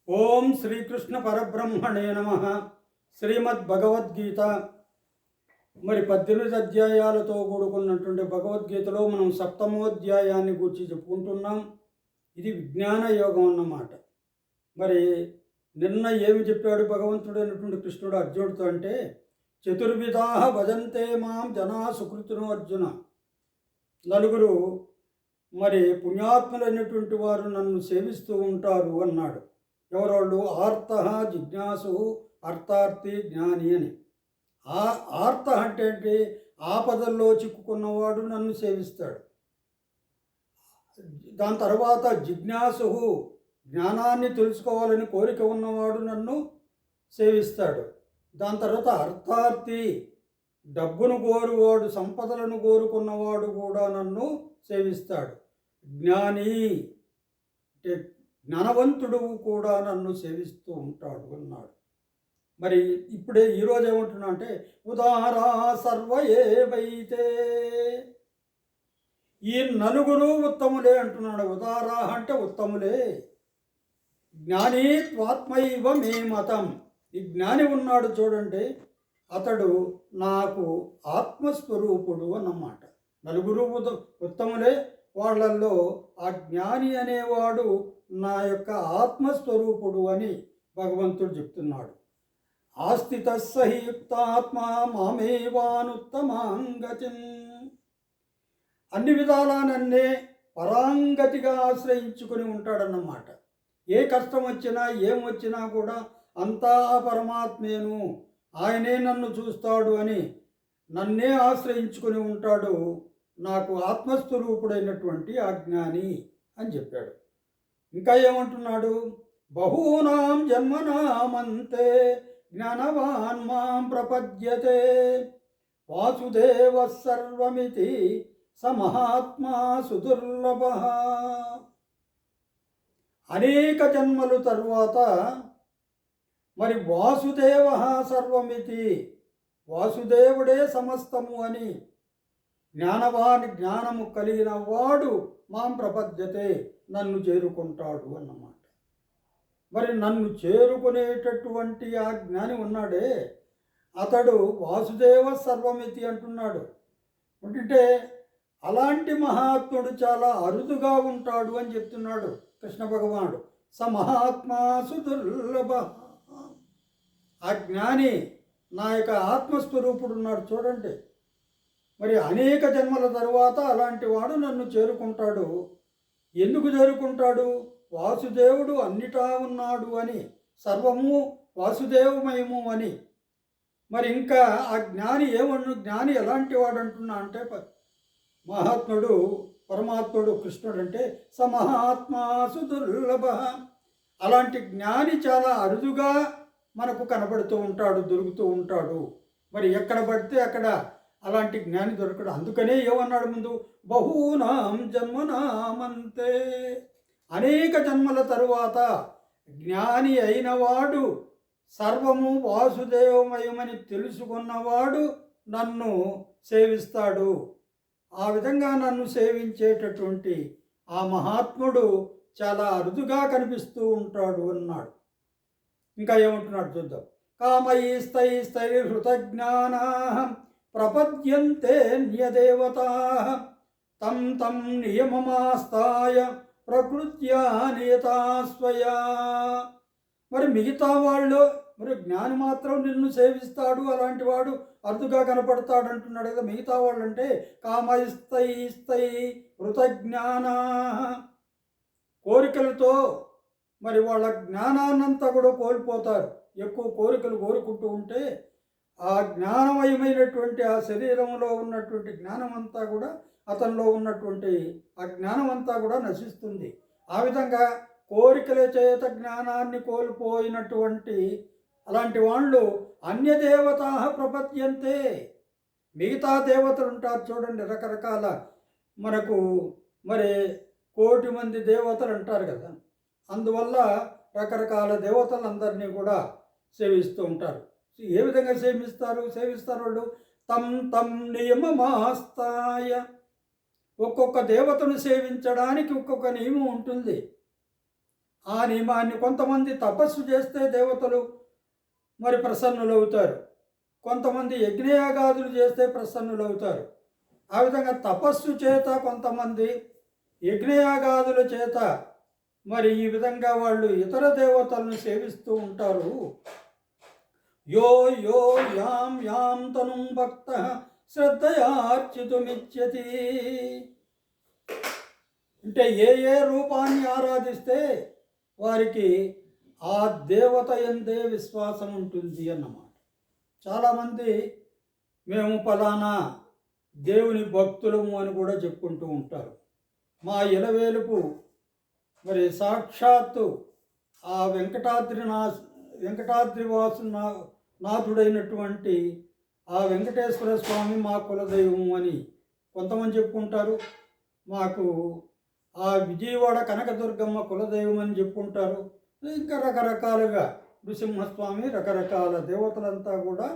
ఓం శ్రీకృష్ణ పరబ్రహ్మణే నమ. శ్రీమద్భగవద్గీత మరి 18 అధ్యాయాలతో కూడుకున్నటువంటి భగవద్గీతలో మనం సప్తమోధ్యాయాన్ని గురించి చెప్పుకుంటున్నాం. ఇది విజ్ఞాన యోగం అన్నమాట. మరి నిన్న ఏమి చెప్పాడు భగవంతుడు అయినటువంటి కృష్ణుడు అర్జునుడితో అంటే, చతుర్విధా భజంతే మాం జనా సుకృతినో అర్జున. నలుగురు మరి పుణ్యాత్ములైనటువంటి వారు నన్ను సేవిస్తూ ఉంటారు అన్నాడు. ఎవరోళ్ళు? ఆర్త, జిజ్ఞాసు, అర్థార్థి, జ్ఞాని అని. ఆర్త అంటే ఏంటి? ఆపదల్లో చిక్కుకున్నవాడు నన్ను సేవిస్తాడు. దాని తర్వాత జిజ్ఞాసు, జ్ఞానాన్ని తెలుసుకోవాలని కోరిక ఉన్నవాడు నన్ను సేవిస్తాడు. దాని తర్వాత అర్థార్థి, డబ్బును కోరువాడు, సంపదలను కోరుకున్నవాడు కూడా నన్ను సేవిస్తాడు. జ్ఞాని అంటే జ్ఞానవంతుడు కూడా నన్ను సేవిస్తూ ఉంటాడు అన్నాడు. మరి ఇప్పుడే ఈరోజు ఏమంటున్నా అంటే, ఉదారా సర్వ ఏవైతే, ఈ నలుగురు ఉత్తములే అంటున్నాడు. ఉదారా అంటే ఉత్తములే. జ్ఞాని త్వాత్మైవ మే మతం. ఈ జ్ఞాని ఉన్నాడు చూడండి, అతడు నాకు ఆత్మస్వరూపుడు అన్నమాట. నలుగురు ఉత్తములే, వాళ్ళల్లో ఆ జ్ఞాని అనేవాడు నా యొక్క ఆత్మస్వరూపుడు అని భగవంతుడు చెప్తున్నాడు. ఆస్థిత సహియుక్తాత్మ మామేవానుత్తమాంగతిం. అన్ని విధాలా నన్నే పరాంగతిగా ఆశ్రయించుకొని ఉంటాడన్నమాట. ఏ కష్టం వచ్చినా ఏమొచ్చినా కూడా అంతా పరమాత్మేను, ఆయనే నన్ను చూస్తాడు అని నన్నే ఆశ్రయించుకొని ఉంటాడు. నాకు ఆత్మస్వరూపుడైనటువంటి ఆ జ్ఞాని అని చెప్పాడు. ఇంకా ఏమంటున్నాడు? బహూనాం జన్మనామంతే జ్ఞానవాన్ మాం ప్రపద్యతే వాసుదేవ సర్వమితి స మహాత్మా సుదుర్లభ. అనేక జన్మలు తరువాత మరి వాసుదేవ సర్వమితి, వాసుదేవుడే సమస్తము అని, జ్ఞానము కలిగిన వాడు మాం ప్రపద్యతే, నన్ను చేరుకుంటాడు అన్నమాట. మరి నన్ను చేరుకునేటటువంటి ఆ జ్ఞాని ఉన్నాడే, అతడు వాసుదేవ సర్వమితి అంటున్నాడు. అంటే అలాంటి మహాత్ముడు చాలా అరుదుగా ఉంటాడు అని చెప్తున్నాడు కృష్ణ భగవానుడు. స మహాత్మా సుదుర్లభ. ఆ జ్ఞాని నా యొక్క ఆత్మస్వరూపుడు ఉన్నాడు చూడండి. మరి అనేక జన్మల తరువాత అలాంటి వాడు నన్ను చేరుకుంటాడు. ఎందుకు చేరుకుంటాడు? వాసుదేవుడు అన్నిటా ఉన్నాడు అని, సర్వము వాసుదేవమయము అని. మరి ఇంకా ఆ జ్ఞాని జ్ఞాని ఎలాంటి వాడు అంటున్నా అంటే, మహాత్ముడు పరమాత్ముడు కృష్ణుడు అంటే స మహాత్మా సుదుర్లభ. అలాంటి జ్ఞాని చాలా అరుదుగా మనకు కనబడుతూ ఉంటాడు, దొరుకుతూ ఉంటాడు. మరి ఎక్కడ పడితే అక్కడ అలాంటి జ్ఞాని దొరకడు. అందుకనే ఏమన్నాడు ముందు? బహూనాం జన్మనామంతే. అనేక జన్మల తరువాత జ్ఞాని అయినవాడు, సర్వము వాసుదేవమయమని తెలుసుకున్నవాడు నన్ను సేవిస్తాడు. ఆ విధంగా నన్ను సేవించేటటువంటి ఆ మహాత్ముడు చాలా అరుదుగా కనిపిస్తూ ఉంటాడు అన్నాడు. ఇంకా ఏమంటున్నాడు చూద్దాం. కామైస్తైస్తైర్హృతజ్ఞానా ప్రపద్యంతే న్యదేవతాః తం తం నియమమాస్తాయ ప్రకృత్యా నియతా స్వయా. మరి మిగతా వాళ్ళు, మరి జ్ఞాని మాత్రం నిన్ను సేవిస్తాడు, అలాంటి వాడు అరుదుగా కనపడతాడు అంటున్నాడు కదా. మిగతా వాళ్ళు అంటే కామైస్తై హృతజ్ఞానా, కోరికలతో మరి వాళ్ళ జ్ఞానాన్నంతా కూడా కోల్పోతారు. ఎక్కువ కోరికలు కోరుకుంటూ ఉంటే ఆ జ్ఞానమయమైనటువంటి ఆ శరీరంలో ఉన్నటువంటి జ్ఞానమంతా కూడా, అతనిలో ఉన్నటువంటి ఆ జ్ఞానమంతా కూడా నశిస్తుంది. ఆ విధంగా కోరికల చేత జ్ఞానాన్ని కోల్పోయినటువంటి అలాంటి వాళ్ళు అన్యదేవతా ప్రపద్యంతే. మిగతా దేవతలు ఉంటారు చూడండి, రకరకాల, మనకు మరి 1,000,000 మంది దేవతలు అంటారు కదా. అందువల్ల రకరకాల దేవతలందరినీ కూడా సేవిస్తూ ఉంటారు. ఏ విధంగా సేవిస్తారు వాళ్ళు? తం తం నియమమాస్తాయ. ఒక్కొక్క దేవతను సేవించడానికి ఒక్కొక్క నియమం ఉంటుంది. ఆ నియమాన్ని కొంతమంది తపస్సు చేస్తే దేవతలు మరి ప్రసన్నులవుతారు, కొంతమంది యజ్ఞయాగాదులు చేస్తే ప్రసన్నులవుతారు. ఆ విధంగా తపస్సు చేత కొంతమంది, యజ్ఞయాగాదుల చేత మరి ఈ విధంగా వాళ్ళు ఇతర దేవతలను సేవిస్తూ ఉంటారు. యో యో యాం యాం తనుం భక్త శ్రద్ధయార్చితుమిచ్చతి. అంటే ఏ ఏ రూపాన్ని ఆరాధిస్తే వారికి ఆ దేవత ఎందే విశ్వాసం ఉంటుంది అన్నమాట. చాలామంది మేము ఫలానా దేవుని భక్తులము అని కూడా చెప్పుకుంటూ ఉంటారు. మా ఇలవేలుపు మరి సాక్షాత్తు ఆ వెంకటాద్రివాసు నాథుడైనటువంటి ఆ వెంకటేశ్వర స్వామి మా కులదైవం అని కొంతమంది చెప్పుకుంటారు. మాకు ఆ విజయవాడ కనకదుర్గమ్మ కులదైవం అని చెప్పుకుంటారు. ఇంకా రకరకాలుగా నృసింహస్వామి, రకరకాల దేవతలంతా కూడా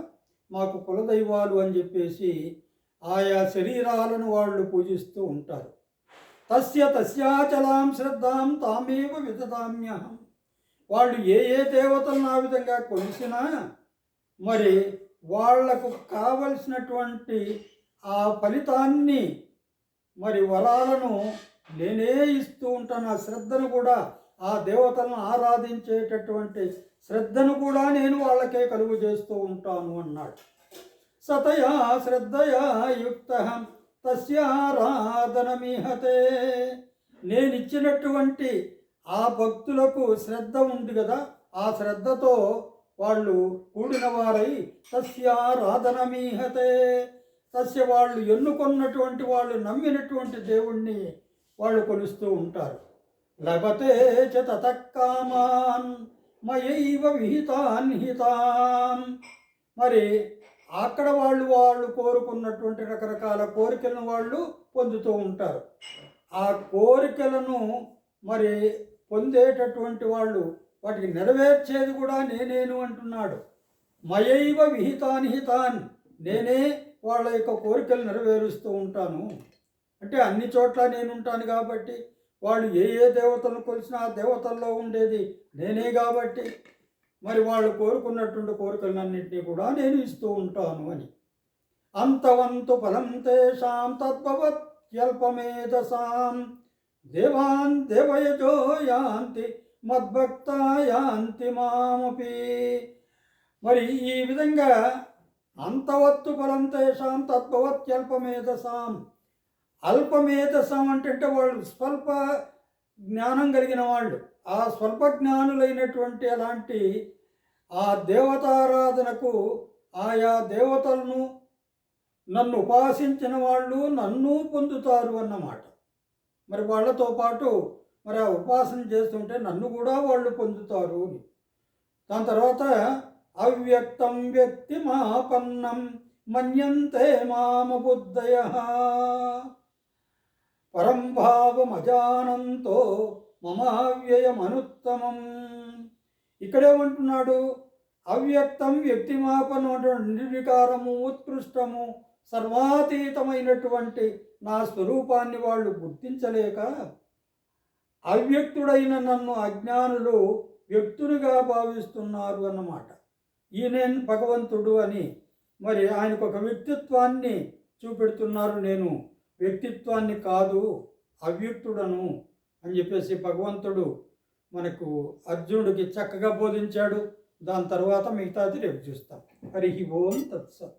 మాకు కులదైవాలు అని చెప్పేసి ఆయా శరీరాలను వాళ్ళు పూజిస్తూ ఉంటారు. తస్యాచలాం శ్రద్ధాం తామేవ విదదామ్యహం. వాళ్ళు ఏ ఏ దేవతలను ఆ విధంగా కొలిసినా మరి వాళ్లకు కావలసినటువంటి ఆ ఫలితాన్ని మరి వరాలను నేనే ఇస్తూ ఉంటాను. ఆ శ్రద్ధను కూడా, ఆ దేవతలను ఆరాధించేటటువంటి శ్రద్ధను కూడా నేను వాళ్ళకే కలుగు చేస్తూ ఉంటాను అన్నాడు. సతయా శ్రద్ధయా యుక్త తస్యారాధనమిహతే. నేనిచ్చినటువంటి ఆ భక్తులకు శ్రద్ధ ఉంది కదా, ఆ శ్రద్ధతో వాళ్ళు కూడిన వారై తస్యారాధనమిహతే, వాళ్ళు ఎన్నుకొన్నటువంటి, వాళ్ళు నమ్మినటువంటి దేవుణ్ణి వాళ్ళు కొలుస్తూ ఉంటారు. లభతే చ తతకామాన్ మయైవ విహితాన్ హితాన్. మరి అక్కడ వాళ్ళు కోరుకున్నటువంటి రకరకాల కోరికలను వాళ్ళు పొందుతూ ఉంటారు. ఆ కోరికలను మరి పొందేటటువంటి వాళ్ళు వాటికి నెరవేర్చేది కూడా నేనేను అంటున్నాడు. మయైవ విహితాన్ హితాన్, నేనే వాళ్ళ యొక్క కోరికలు నెరవేరుస్తూ ఉంటాను. అంటే అన్ని చోట్ల నేను ఉంటాను కాబట్టి, వాళ్ళు ఏ ఏ దేవతలను కొలిసినా ఆ దేవతల్లో ఉండేది నేనే కాబట్టి మరి వాళ్ళు కోరుకున్నటువంటి కోరికలన్నింటినీ కూడా నేను ఇస్తూ ఉంటాను అని. అంతవంతు ఫలం తేషాం తద్భవత్యల్పమేధసాం దేవాన్ దేవయజో యాంతి మద్భక్తా యాంతి మామపి. మరి ఈ విధంగా అంతవత్తు ఫలం తేషాం తద్భవత్యల్పమేధసాం. అల్పమేధసం అంటే వాళ్ళు స్వల్ప జ్ఞానం కలిగిన వాళ్ళు, ఆ స్వల్ప జ్ఞానులైనటువంటి అలాంటి ఆ దేవతారాధనకు ఆయా దేవతలను నన్ను ఉపాసించిన వాళ్ళు నన్ను పొందుతారు అన్నమాట. మరి వాళ్ళతో పాటు మరి ఆ ఉపాసన చేస్తుంటే నన్ను కూడా వాళ్ళు పొందుతారు. దాని తర్వాత అవ్యక్తం వ్యక్తిమాపన్నం మన్యంతే మామ బుద్ధయః పరంభావమజానంతో మమావ్యయమనుత్తమం. ఇక్కడేమంటున్నాడు? అవ్యక్తం వ్యక్తిమాపనం, నిర్వికారము, ఉత్కృష్టము, సర్వాతీతమైనటువంటి నా స్వరూపాన్ని వాళ్ళు గుర్తించలేక అవ్యక్తుడైన నన్ను అజ్ఞానులు వ్యక్తునిగా భావిస్తున్నారు అన్నమాట. ఈయన భగవంతుడు అని మరి ఆయనకు ఒక వ్యక్తిత్వాన్ని చూపెడుతున్నారు. నేను వ్యక్తిత్వాన్ని కాదు, అవ్యక్తుడను అని చెప్పేసి భగవంతుడు మనకు అర్జునుడికి చక్కగా బోధించాడు. దాని తర్వాత మిగతాది రేపు చూస్తాం. హరి ఓం తత్సత్.